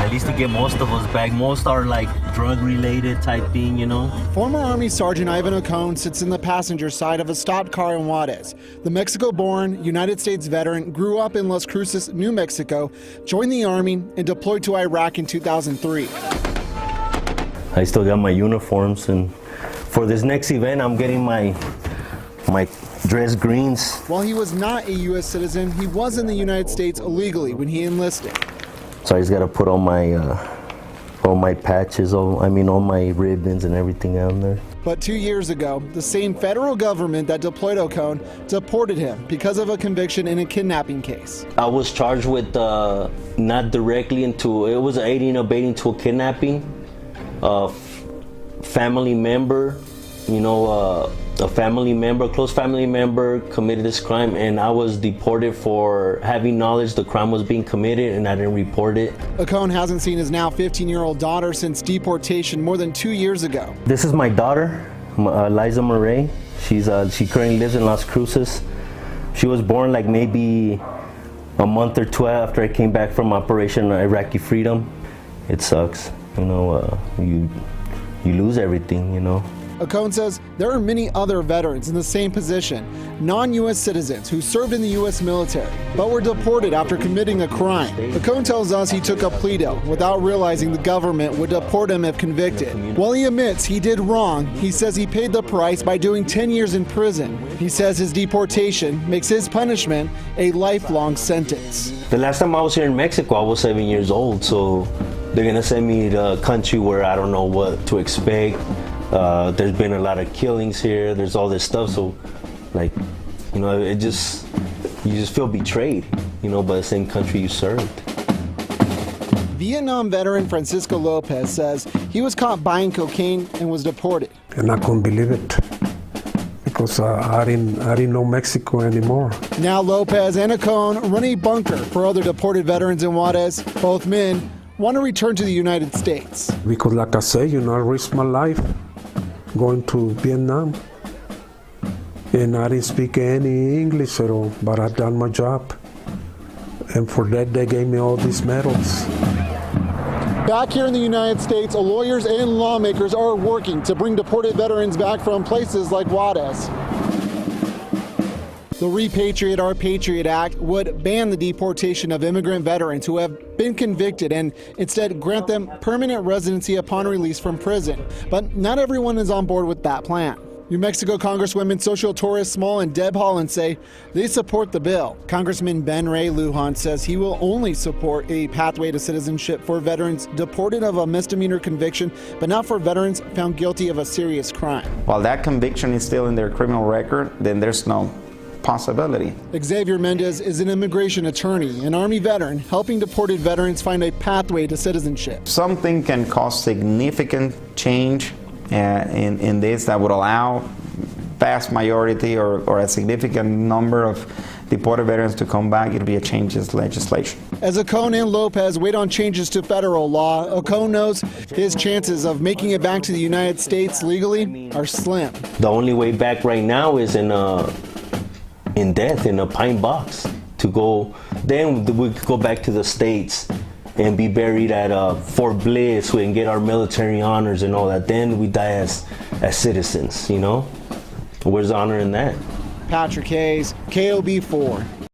at least to get most of us back. Most are like drug-related type thing, you know. Former Army Sergeant Ivan Ocon sits in the passenger side of a stopped car in Juarez. The Mexico-born United States veteran grew up in Las Cruces, New Mexico, joined the Army, and deployed to Iraq in 2003. I still got my uniforms, and for this next event, I'm getting my dress greens. While he was not a U.S. citizen, he was in the United States illegally when he enlisted. So I just got to put all my patches, all my ribbons and everything on there. But 2 years ago, the same federal government that deployed Ocon deported him because of a conviction in a kidnapping case. I was charged with not directly into, it was aiding and abetting to a kidnapping. Family member, a close family member committed this crime, and I was deported for having knowledge the crime was being committed, and I didn't report it. Ocon hasn't seen his now 15-year-old daughter since deportation more than 2 years ago. This is my daughter, Liza Murray. She currently lives in Las Cruces. She was born like maybe a month or two after I came back from Operation Iraqi Freedom. It sucks, you lose everything, Ocon says there are many other veterans in the same position, non-U.S. citizens who served in the U.S. military, but were deported after committing a crime. Ocon tells us he took a plea deal without realizing the government would deport him if convicted. While he admits he did wrong, he says he paid the price by doing 10 years in prison. He says his deportation makes his punishment a lifelong sentence. The last time I was here in Mexico, I was 7 years old, so they're gonna send me to a country where I don't know what to expect. There's been a lot of killings here. There's all this stuff, so you just feel betrayed, by the same country you served. Vietnam veteran Francisco Lopez says he was caught buying cocaine and was deported. And I couldn't believe it because I didn't know Mexico anymore. Now Lopez and Ocon run a bunker for other deported veterans in Juarez. Both men want to return to the United States. Because like I say, I risked my life going to Vietnam. And I didn't speak any English at all, but I done my job. And for that, they gave me all these medals. Back here in the United States, lawyers and lawmakers are working to bring deported veterans back from places like Juarez. The Repatriate Our Patriot Act would ban the deportation of immigrant veterans who have been convicted and instead grant them permanent residency upon release from prison. But not everyone is on board with that plan. New Mexico Congresswomen Xochitl Torres Small and Deb Haaland say they support the bill. Congressman Ben Ray Lujan says he will only support a pathway to citizenship for veterans deported of a misdemeanor conviction, but not for veterans found guilty of a serious crime. While that conviction is still in their criminal record, then there's no possibility. Xavier Mendez is an immigration attorney, an Army veteran, helping deported veterans find a pathway to citizenship. Something can cause significant change in this that would allow vast majority or a significant number of deported veterans to come back. It'll be a change in legislation. As Ocon and Lopez wait on changes to federal law, Ocon knows his chances of making it back to the United States legally are slim. The only way back right now is in death, in a pine box. To go, then we could go back to the States and be buried at Fort Bliss and get our military honors and all that. Then we die as citizens, Where's the honor in that? Patrick Hayes, KOB4.